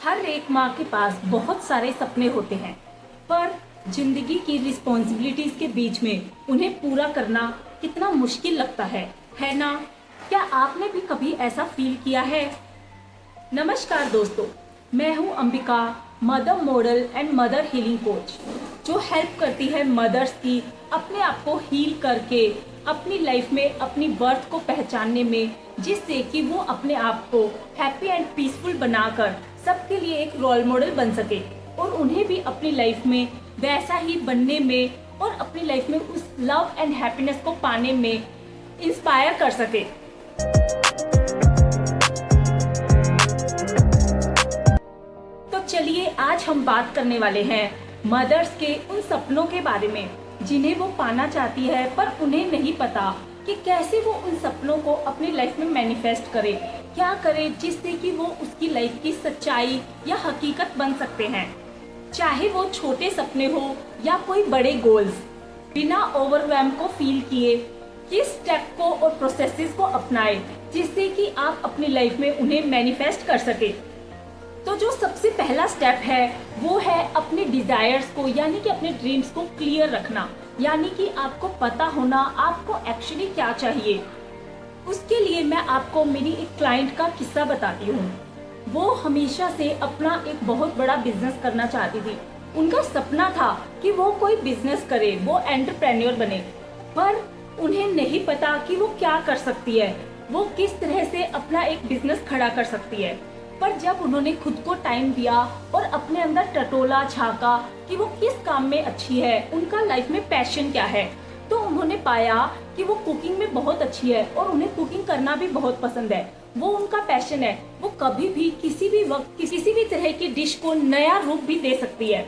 हर एक माँ के पास बहुत सारे सपने होते हैं, पर जिंदगी की रिस्पॉन्सिबिलिटीज के बीच में उन्हें पूरा करना कितना मुश्किल लगता है ना? क्या आपने भी कभी ऐसा फील किया है? नमस्कार दोस्तों, मैं हूँ Ambika, mother model and mother healing coach, जो हेल्प करती है मदर्स की अपने आप को हील करके अपनी लाइफ में अपनी वर्थ को पहचानने में, जिससे कि वो अपने आप को हैप्पी एंड पीसफुल बनाकर सबके लिए एक रोल मॉडल बन सके और उन्हें भी अपनी लाइफ में वैसा ही बनने में और अपनी लाइफ में उस लव एंड हैप्पीनेस को पाने में इंस्पायर कर सके। तो चलिए आज हम बात करने वाले हैं मदर्स के उन सपनों के बारे में जिन्हें वो पाना चाहती है, पर उन्हें नहीं पता कि कैसे वो उन सपनों को अपनी लाइफ में मैनिफेस्ट करे, क्या करे जिससे कि वो उसकी लाइफ की सच्चाई या हकीकत बन सकते हैं। चाहे वो छोटे सपने हो या कोई बड़े गोल्स, बिना ओवरवेल्म को फील किए किस स्टेप को और प्रोसेसेस को अपनाए जिससे कि आप अपनी लाइफ में उन्हें मैनिफेस्ट कर सके। तो जो सबसे पहला स्टेप है वो है अपने डिजायर्स को यानी कि अपने ड्रीम्स को क्लियर रखना, यानी कि आपको पता होना आपको एक्चुअली क्या चाहिए। उसके लिए मैं आपको मेरी एक क्लाइंट का किस्सा बताती हूँ। वो हमेशा से अपना एक बहुत बड़ा बिजनेस करना चाहती थी। उनका सपना था कि वो कोई बिजनेस करे, वो एंटरप्रेन्योर बने, पर उन्हें नहीं पता कि वो क्या कर सकती है, वो किस तरह से अपना एक बिजनेस खड़ा कर सकती है। पर जब उन्होंने खुद को टाइम दिया और अपने अंदर टटोला झांका कि वो किस काम में अच्छी है, उनका लाइफ में पैशन क्या है, तो उन्होंने पाया कि वो कुकिंग में बहुत अच्छी है और उन्हें कुकिंग करना भी बहुत पसंद है। वो उनका पैशन है, वो कभी भी किसी भी वक्त किसी भी तरह की डिश को नया रूप भी दे सकती है।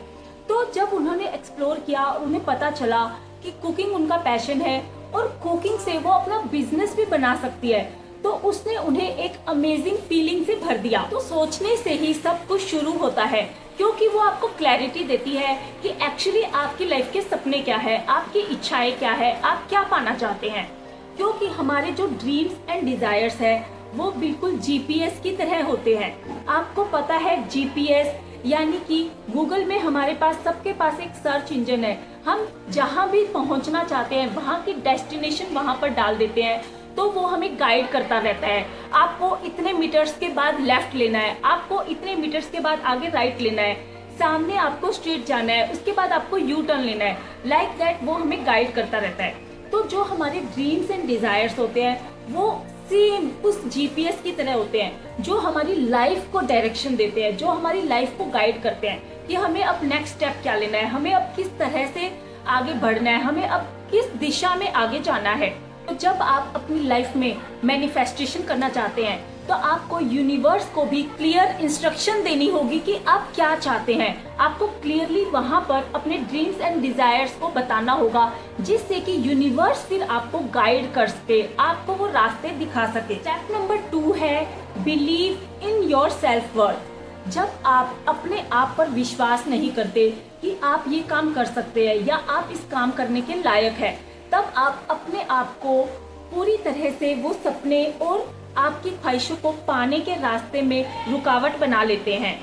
तो जब उन्होंने एक्सप्लोर किया और उन्हें पता चला कि कुकिंग उनका पैशन है और कुकिंग से वो अपना बिजनेस भी बना सकती है, तो उसने उन्हें एक अमेजिंग फीलिंग से भर दिया। तो सोचने से ही सब कुछ शुरू होता है, क्योंकि वो आपको क्लैरिटी देती है कि एक्चुअली आपकी लाइफ के सपने क्या है, आपकी इच्छाएं क्या है, आप क्या पाना चाहते हैं। क्योंकि हमारे जो ड्रीम्स एंड डिजायर्स है वो बिल्कुल जीपीएस की तरह होते हैं। आपको पता है जीपीएस यानी कि गूगल में हमारे पास सबके पास एक सर्च इंजन है। हम जहाँ भी पहुँचना चाहते हैं वहाँ की डेस्टिनेशन वहाँ पर डाल देते हैं, तो वो हमें गाइड करता रहता है। आपको इतने मीटर्स के बाद लेफ्ट लेना है, आपको इतने मीटर्स के बाद आगे राइट लेना है, सामने आपको स्ट्रेट जाना है, उसके बाद आपको यू टर्न लेना है। लाइक दैट वो हमें गाइड करता रहता है। तो जो हमारे ड्रीम्स एंड डिजायर्स होते हैं वो सेम उस जीपीएस की तरह होते हैं, जो हमारी लाइफ को डायरेक्शन देते हैं, जो हमारी लाइफ को गाइड करते हैं कि हमें अब नेक्स्ट स्टेप क्या लेना है, हमें अब किस तरह से आगे बढ़ना है, हमें अब किस दिशा में आगे जाना है। तो जब आप अपनी लाइफ में मैनिफेस्टेशन करना चाहते हैं तो आपको यूनिवर्स को भी क्लियर इंस्ट्रक्शन देनी होगी कि आप क्या चाहते हैं। आपको क्लियरली वहां पर अपने ड्रीम्स एंड डिजायर्स को बताना होगा, जिससे कि यूनिवर्स फिर आपको गाइड कर सके, आपको वो रास्ते दिखा सके। स्टेप नंबर 2 है believe in your self worth. जब आप अपने आप पर विश्वास नहीं करते कि आप ये काम कर सकते हैं या आप इस काम करने के लायक है, तब आप अपने आप को पूरी तरह से वो सपने और आपकी ख्वाहिशों को पाने के रास्ते में रुकावट बना लेते हैं।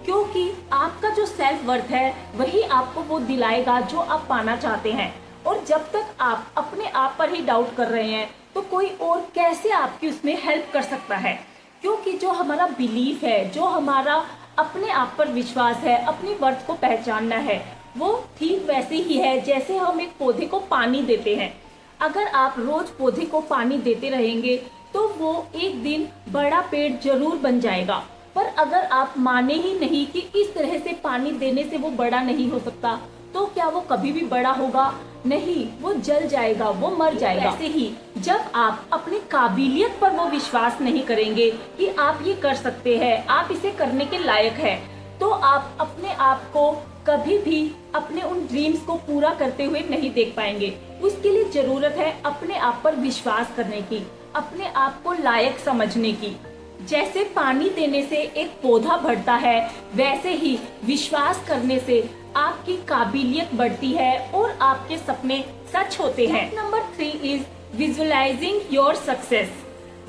क्योंकि आपका जो सेल्फ वर्थ है वही आपको वो दिलाएगा जो आप पाना चाहते हैं। और जब तक आप अपने आप पर ही डाउट कर रहे हैं तो कोई और कैसे आपकी उसमें हेल्प कर सकता है। क्योंकि जो हमारा बिलीफ है, जो हमारा अपने आप पर विश्वास है, अपनी वर्थ को पहचानना है, वो ठीक वैसे ही है जैसे हम एक पौधे को पानी देते हैं। अगर आप रोज पौधे को पानी देते रहेंगे तो वो एक दिन बड़ा पेड़ जरूर बन जाएगा। पर अगर आप माने ही नहीं कि इस तरह से पानी देने से वो बड़ा नहीं हो सकता, तो क्या वो कभी भी बड़ा होगा? नहीं, वो जल जाएगा, वो मर जाएगा। ऐसे ही जब आप अपनी काबिलियत पर वो विश्वास नहीं करेंगे कि आप ये कर सकते हैं, आप इसे करने के लायक है, तो आप अपने आप को कभी भी अपने उन ड्रीम्स को पूरा करते हुए नहीं देख पाएंगे। उसके लिए जरूरत है अपने आप पर विश्वास करने की, अपने आप को लायक समझने की। जैसे पानी देने से एक पौधा बढ़ता है, वैसे ही विश्वास करने से आपकी काबिलियत बढ़ती है और आपके सपने सच होते हैं। Number 3 is visualising your success.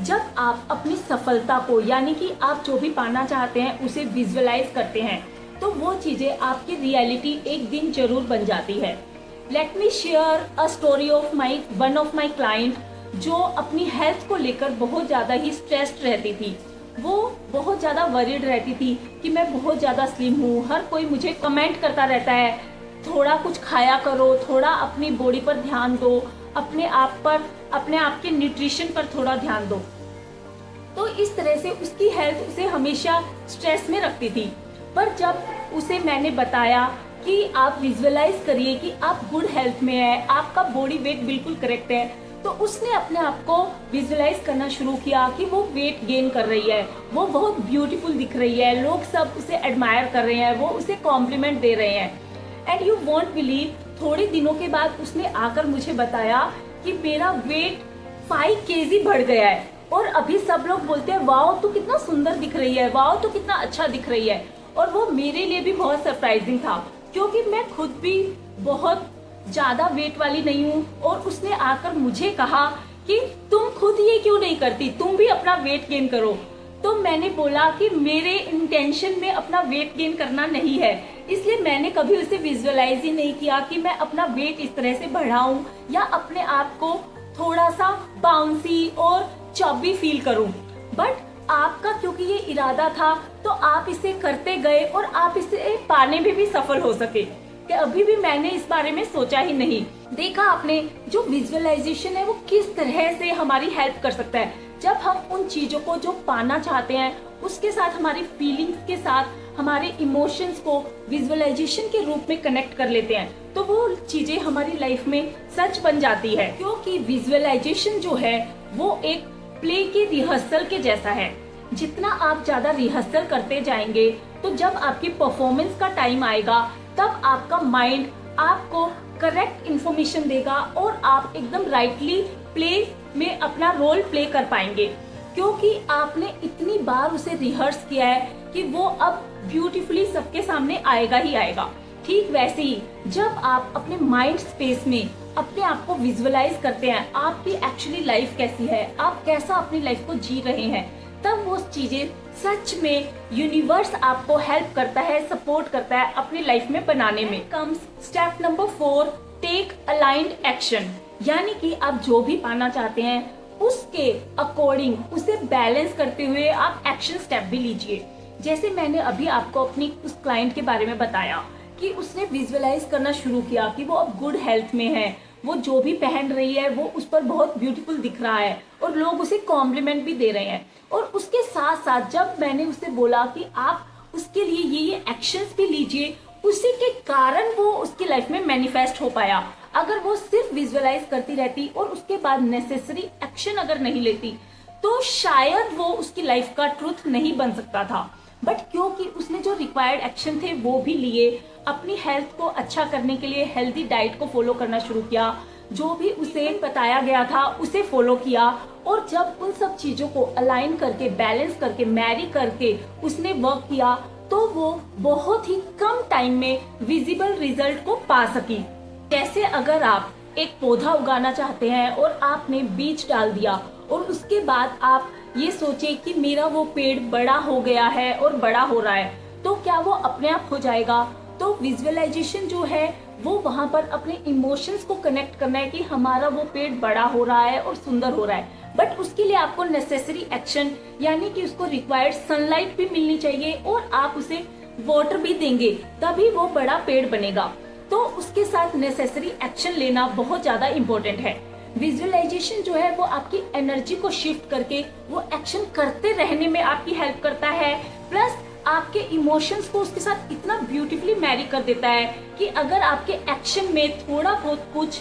जब आप अपनी सफलता को यानी कि आप जो भी पाना चाहते हैं उसे विजुअलाइज करते हैं तो वो चीजें आपकी रियलिटी एक दिन जरूर बन जाती है। Let me share a story of one of my client जो अपनी हेल्थ को लेकर बहुत ज़्यादा ही स्ट्रेस्ड रहती थी। वो बहुत ज़्यादा वरीड रहती थी कि मैं बहुत ज़्यादा स्लिम हूँ, हर कोई मुझे कमेंट करता रहता है, थोड़ा कुछ खाया करो, थोड़ा अपनी बॉडी पर ध्यान दो, अपने आप के न्यूट्रिशन पर थोड़ा ध्यान दो। तो इस तरह से उसकी हेल्थ उसे हमेशा स्ट्रेस में रखती थी। पर जब उसे मैंने बताया कि आप विजुअलाइज करिए कि आप गुड हेल्थ में है, आपका बॉडी वेट बिल्कुल करेक्ट है, तो उसने अपने आप को विजुअलाइज करना शुरू किया कि वो वेट गेन कर रही है, वो बहुत ब्यूटीफुल दिख रही है, लोग सब उसे एडमायर कर रहे हैं, वो उसे कॉम्प्लीमेंट दे रहे हैं। एंड यू वॉन्ट बिलीव, थोड़े दिनों के बाद उसने आकर मुझे बताया कि मेरा वेट 5 kg बढ़ गया है और अभी सब लोग बोलते हैं वाओ तू कितना सुंदर दिख रही है, वाओ तू कितना अच्छा दिख रही है। और वो मेरे लिए भी बहुत सरप्राइजिंग था क्योंकि मैं खुद भी बहुत ज्यादा वेट वाली नहीं हूँ। और उसने आकर मुझे कहा कि तुम खुद ये क्यों नहीं करती, तुम भी अपना वेट गेन करो। तो मैंने बोला कि मेरे इंटेंशन में अपना वेट गेन करना नहीं है, इसलिए मैंने कभी उसे विजुअलाइज ही नहीं किया कि मैं अपना वेट इस तरह से बढ़ाऊं या अपने आप को थोड़ा सा बाउंसी और चॉबी फील करूं। बट आपका क्योंकि ये इरादा था तो आप इसे करते गए और आप इसे पाने में भी सफल हो सके। कि अभी भी मैंने इस बारे में सोचा ही नहीं। देखा आपने, जो विजुअलाइजेशन है वो किस तरह से हमारी हेल्प कर सकता है। जब हम उन चीजों को जो पाना चाहते हैं उसके साथ हमारी फीलिंग्स के साथ हमारे इमोशंस को विजुअलाइजेशन के रूप में कनेक्ट कर लेते हैं तो वो चीजें हमारी लाइफ में सच बन जाती है। क्योंकि विजुअलाइजेशन जो है वो एक प्ले के रिहर्सल के जैसा है। जितना आप ज्यादा रिहर्सल करते जाएंगे तो जब आपकी परफॉर्मेंस का टाइम आएगा तब आपका माइंड आपको करेक्ट इंफॉर्मेशन देगा और आप एकदम राइटली प्ले में अपना रोल प्ले कर पाएंगे क्योंकि आपने इतनी बार उसे रिहर्स किया है कि वो अब ब्यूटीफुली सबके सामने आएगा ही आएगा। ठीक वैसे ही जब आप अपने माइंड स्पेस में अपने आप को विजुअलाइज करते हैं आपकी एक्चुअली लाइफ कैसी है, आप कैसा अपनी लाइफ को जी रहे हैं, तब वो चीजें सच में यूनिवर्स आपको हेल्प करता है, सपोर्ट करता है अपनी लाइफ में बनाने में। Comes step number 4, take aligned action. यानी कि आप जो भी पाना चाहते हैं उसके अकॉर्डिंग उसे बैलेंस करते हुए आप एक्शन स्टेप भी लीजिए। जैसे मैंने अभी आपको अपनी उस क्लाइंट के बारे में बताया कि उसने विजुअलाइज करना शुरू किया कि वो अब गुड हेल्थ में है, वो जो भी पहन रही है वो उस पर बहुत ब्यूटीफुल दिख रहा है और लोग उसे कॉम्प्लीमेंट भी दे रहे हैं। और उसके साथ साथ जब मैंने उसे बोला कि आप उसके लिए ये एक्शंस भी लीजिए, उसी के कारण वो उसकी लाइफ में मैनिफेस्ट हो पाया। अगर वो सिर्फ विजुअलाइज करती रहती और उसके बाद नेसेसरी एक्शन अगर नहीं लेती तो शायद वो उसकी लाइफ का ट्रुथ नहीं बन सकता था। बट क्योंकि उसने जो रिक्वायर्ड एक्शन थे वो भी लिए, अपनी हेल्थ को अच्छा करने के लिए हेल्दी डाइट को फॉलो करना शुरू किया, जो भी उसे बताया गया था उसे फॉलो किया। और जब उन सब चीजों को अलाइन करके बैलेंस करके मैरी करके उसने वर्क किया तो वो बहुत ही कम टाइम में विजिबल रिजल्ट को पा सकी। जैसे अगर आप एक पौधा उगाना चाहते हैं और आपने बीज डाल दिया और उसके बाद आप ये सोचे कि मेरा वो पेड़ बड़ा हो गया है और बड़ा हो रहा है, तो क्या वो अपने आप हो जाएगा? तो विजुअलाइजेशन जो है वो वहां पर अपने इमोशंस को कनेक्ट करना है कि हमारा वो पेड़ बड़ा हो रहा है और सुंदर हो रहा है। बट उसके लिए आपको नेसेसरी एक्शन यानी कि उसको रिक्वायर्ड सनलाइट भी मिलनी चाहिए और आप उसे वाटर भी देंगे तभी वो बड़ा पेड़ बनेगा। तो उसके साथ नेसेसरी एक्शन लेना बहुत ज्यादा इम्पोर्टेंट है। विजुअलाइजेशन जो है वो आपकी एनर्जी को शिफ्ट करके वो एक्शन करते रहने में आपकी हेल्प करता है, प्लस आपके इमोशंस को उसके साथ इतना ब्यूटीफुली मैरी कर देता है कि अगर आपके एक्शन में थोड़ा बहुत कुछ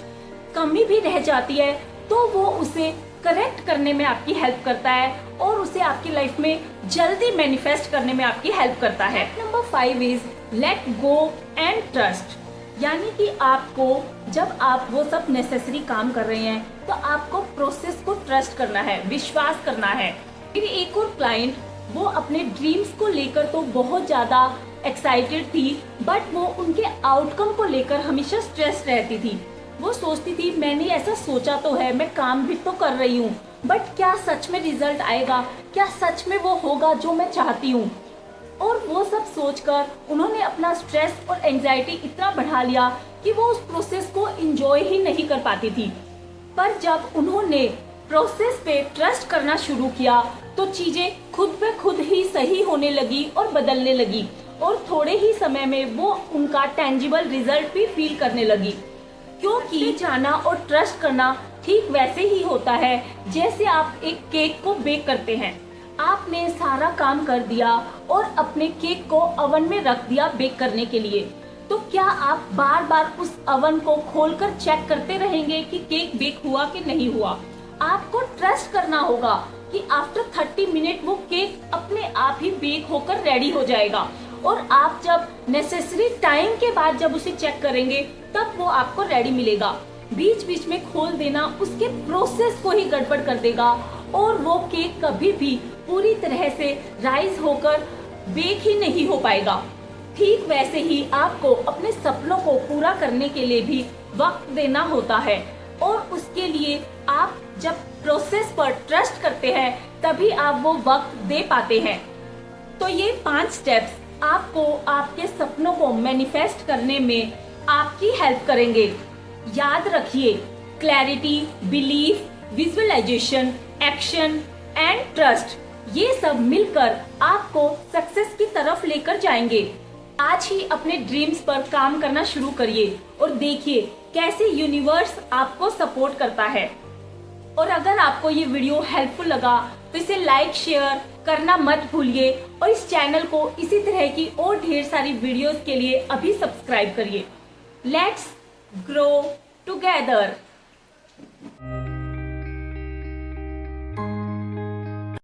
कमी भी रह जाती है तो वो उसे करेक्ट करने में आपकी हेल्प करता है और उसे आपकी लाइफ में जल्दी मैनिफेस्ट करने में आपकी हेल्प करता है। Number 5 is let go and trust. यानी कि आपको जब आप वो सब नेसेसरी काम कर रहे हैं तो आपको प्रोसेस को ट्रस्ट करना है, विश्वास करना है। फिर एक और क्लाइंट, वो अपने ड्रीम्स को लेकर तो बहुत ज्यादा एक्साइटेड थी बट वो उनके आउटकम को लेकर हमेशा स्ट्रेस रहती थी। वो सोचती थी मैंने ऐसा सोचा तो है, मैं काम भी तो कर रही हूँ, बट क्या सच में रिजल्ट आएगा, क्या सच में वो होगा जो मैं चाहती हूँ। और वो सब सोचकर उन्होंने अपना स्ट्रेस और एंजाइटी इतना बढ़ा लिया कि वो उस प्रोसेस को एंजॉय ही नहीं कर पाती थी। पर जब उन्होंने प्रोसेस पे ट्रस्ट करना शुरू किया तो चीजें खुद पे खुद ही सही होने लगी और बदलने लगी, और थोड़े ही समय में वो उनका टेंजिबल रिजल्ट भी फील करने लगी। क्योंकि जाना और ट्रस्ट करना ठीक वैसे ही होता है जैसे आप एक केक को बेक करते हैं। आपने सारा काम कर दिया और अपने केक को ओवन में रख दिया बेक करने के लिए, तो क्या आप बार बार उस ओवन को खोलकर चेक करते रहेंगे कि केक बेक हुआ कि नहीं हुआ? आपको ट्रस्ट करना होगा कि आफ्टर 30 मिनट वो केक अपने आप ही बेक होकर रेडी हो जाएगा, और आप जब नेसेसरी टाइम के बाद जब उसे चेक करेंगे तब वो आपको रेडी मिलेगा। बीच बीच में खोल देना उसके प्रोसेस को ही गड़बड़ कर देगा और वो केक कभी भी पूरी तरह से राइज होकर बेक ही नहीं हो पाएगा। ठीक वैसे ही आपको अपने सपनों को पूरा करने के लिए भी वक्त देना होता है, और उसके लिए आप जब प्रोसेस पर ट्रस्ट करते हैं तभी आप वो वक्त दे पाते हैं। तो ये 5 स्टेप्स आपको आपके सपनों को मैनिफेस्ट करने में आपकी हेल्प करेंगे। याद रखिए, clarity, belief, visualisation, action and trust, ये सब मिलकर आपको सक्सेस की तरफ लेकर जाएंगे। आज ही अपने ड्रीम्स पर काम करना शुरू करिए और देखिए कैसे यूनिवर्स आपको सपोर्ट करता है। और अगर आपको ये वीडियो हेल्पफुल लगा तो इसे लाइक शेयर करना मत भूलिए, और इस चैनल को इसी तरह की और ढेर सारी वीडियोस के लिए अभी सब्सक्राइब करिए। Let's grow together.